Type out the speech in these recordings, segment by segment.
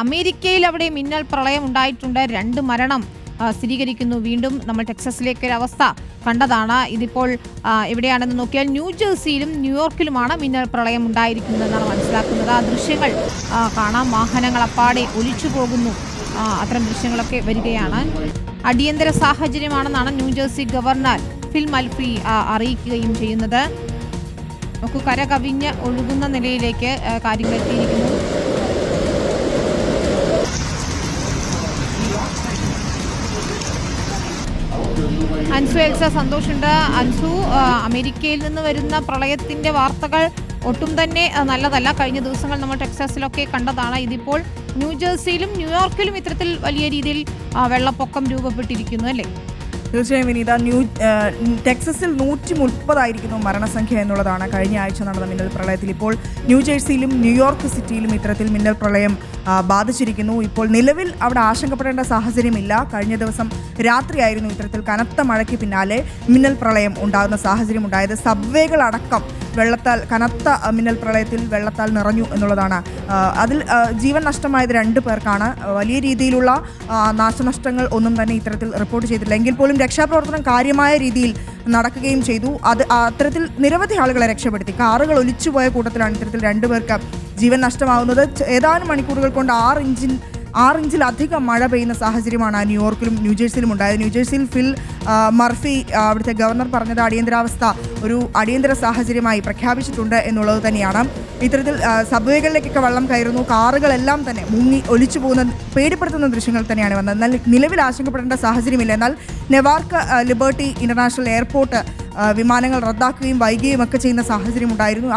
അമേരിക്കയിൽ അവിടെ മിന്നൽ പ്രളയം ഉണ്ടായിട്ടുണ്ട്. 2 മരണം സ്ഥിരീകരിക്കുന്നു. വീണ്ടും നമ്മൾ ടെക്സസിലേക്ക് ഒരു അവസ്ഥ കണ്ടതാണ്. ഇതിപ്പോൾ എവിടെയാണെന്ന് നോക്കിയാൽ ന്യൂജേഴ്സിയിലും ന്യൂയോർക്കിലുമാണ് മിന്നൽ പ്രളയം ഉണ്ടായിരിക്കുന്നതെന്നാണ് മനസ്സിലാക്കുന്നത്. ആ ദൃശ്യങ്ങൾ കാണാം. വാഹനങ്ങൾ അപ്പാടെ ഒലിച്ചു പോകുന്നു. അത്തരം ദൃശ്യങ്ങളൊക്കെ വരികയാണ്. അടിയന്തര സാഹചര്യമാണെന്നാണ് ന്യൂജേഴ്സി ഗവർണർ ഫിൽ മൽഫി അറിയിക്കുകയും ചെയ്യുന്നത്. നമുക്ക് കര കവിഞ്ഞ് ഒഴുകുന്ന നിലയിലേക്ക് കാര്യങ്ങൾ എത്തിയിരിക്കുന്നു. അൻസു എൽസ സന്തോഷുണ്ട്. അൻസു, അമേരിക്കയിൽ നിന്ന് വരുന്ന പ്രളയത്തിന്റെ വാർത്തകൾ ഒട്ടും തന്നെ നല്ലതല്ല. കഴിഞ്ഞ ദിവസങ്ങൾ നമ്മൾ ടെക്സാസിലൊക്കെ കണ്ടതാണ്. ഇതിപ്പോൾ ന്യൂജേഴ്സിയിലും ന്യൂയോർക്കിലും ഇത്തരത്തിൽ വലിയ രീതിയിൽ വെള്ളപ്പൊക്കം രൂപപ്പെട്ടിരിക്കുന്നു അല്ലേ? തീർച്ചയായും വിനീത, ടെക്സസിൽ 130 മരണസംഖ്യ എന്നുള്ളതാണ് കഴിഞ്ഞ ആഴ്ച നടന്ന മിന്നൽ പ്രളയത്തിൽ. ഇപ്പോൾ ന്യൂജേഴ്സിയിലും ന്യൂയോർക്ക് സിറ്റിയിലും ഇത്തരത്തിൽ മിന്നൽ പ്രളയം ബാധിച്ചിരിക്കുന്നു. ഇപ്പോൾ നിലവിൽ അവിടെ ആശങ്കപ്പെടേണ്ട സാഹചര്യമില്ല. കഴിഞ്ഞ ദിവസം രാത്രിയായിരുന്നു ഇത്തരത്തിൽ കനത്ത മഴയ്ക്ക് പിന്നാലെ മിന്നൽ പ്രളയം ഉണ്ടാകുന്ന സാഹചര്യം ഉണ്ടായത്. സബ്വേകളടക്കം കനത്ത മിന്നൽ പ്രളയത്തിൽ വെള്ളത്താൽ നിറഞ്ഞു എന്നുള്ളതാണ്. അതിൽ ജീവൻ നഷ്ടമായത് 2 പേർക്കാണ്. വലിയ രീതിയിലുള്ള നാശനഷ്ടങ്ങൾ ഒന്നും തന്നെ ഇത്തരത്തിൽ റിപ്പോർട്ട് ചെയ്തിട്ടില്ല. എങ്കിൽ പോലും രക്ഷാപ്രവർത്തനം കാര്യമായ രീതിയിൽ നടക്കുകയും ചെയ്തു. അത്തരത്തിൽ നിരവധി ആളുകളെ രക്ഷപ്പെടുത്തി. കാറുകൾ ഒലിച്ചുപോയ കൂട്ടത്തിലാണ് ഇത്തരത്തിൽ 2 പേർക്ക് ജീവൻ നഷ്ടമാകുന്നത്. ഏതാനും മണിക്കൂറുകൾ കൊണ്ട് 6 ഇഞ്ചിലധികം മഴ പെയ്യുന്ന സാഹചര്യമാണ് ന്യൂയോർക്കിലും ന്യൂജേഴ്സിയിലും ഉണ്ടായത്. ന്യൂജേഴ്സിയിൽ ഫിൽ മർഫി അവിടുത്തെ ഗവർണർ പറഞ്ഞത് അടിയന്തരാവസ്ഥ ഒരു അടിയന്തര സാഹചര്യമായി പ്രഖ്യാപിച്ചിട്ടുണ്ട് എന്നുള്ളത് തന്നെയാണ്. ഇത്തരത്തിൽ സബ്വേകളിലേക്കൊക്കെ വെള്ളം കയറുന്നു. കാറുകളെല്ലാം തന്നെ മുങ്ങി ഒലിച്ചു പോകുന്ന പേടിപ്പെടുത്തുന്ന ദൃശ്യങ്ങൾ തന്നെയാണ് വന്നത്. എന്നാൽ നിലവിൽ ആശങ്കപ്പെടേണ്ട സാഹചര്യമില്ല. എന്നാൽ നെവാർക്ക് ലിബർട്ടി ഇന്റർനാഷണൽ എയർപോർട്ട് വിമാനങ്ങൾ റദ്ദാക്കുകയും വൈകുകയും ഒക്കെ ചെയ്യുന്ന സാഹചര്യം ഉണ്ടായിരുന്നു.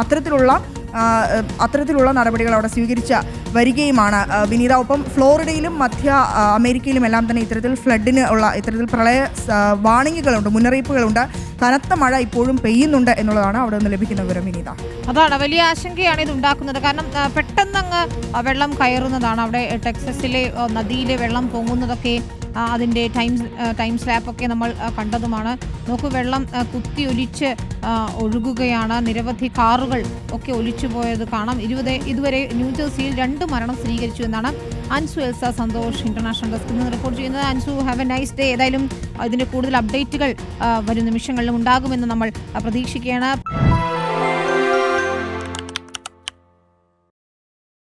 അത്തരത്തിലുള്ള നടപടികൾ അവിടെ സ്വീകരിച്ച വരികയുമാണ് വിനീത. ഒപ്പം ഫ്ലോറിഡയിലും മധ്യ അമേരിക്കയിലും എല്ലാം തന്നെ ഇത്തരത്തിൽ പ്രളയ വാണിംഗുകളുണ്ട്, മുന്നറിയിപ്പുകളുണ്ട്. കനത്ത മഴ ഇപ്പോഴും പെയ്യുന്നുണ്ട് എന്നുള്ളതാണ് അവിടെ നിന്ന് ലഭിക്കുന്ന വിവരം വിനീത. അതാണ് വലിയ ആശങ്കയാണ് ഇത് ഉണ്ടാക്കുന്നത്. കാരണം പെട്ടെന്ന് അങ്ങ് വെള്ളം കയറുന്നതാണ്. അവിടെ ടെക്സസിലെ നദിയിലെ വെള്ളം പൊങ്ങുന്നതൊക്കെ അതിൻ്റെ ടൈം സ്ലാപ്പൊക്കെ നമ്മൾ കണ്ടതുമാണ്. നോക്കൂ, വെള്ളം കുത്തി ഒലിച്ച് ഒഴുകുകയാണ്. നിരവധി കാറുകൾ ഒക്കെ ഒലിച്ചു പോയത് കാണാം. ഇതുവരെ ന്യൂജേഴ്സിയിൽ 2 മരണം സ്ഥിരീകരിച്ചു എന്നാണ് അൻസു എൽസ സന്തോഷ് ഇന്റർനാഷണൽ ഡെസ്കിൽ നിന്ന് റിപ്പോർട്ട് ചെയ്യുന്നത്. Ansu, have A nice day. ഏതായാലും ഇതിൻ്റെ കൂടുതൽ അപ്ഡേറ്റുകൾ വരും നിമിഷങ്ങളിലും ഉണ്ടാകുമെന്ന് നമ്മൾ പ്രതീക്ഷിക്കുകയാണ്.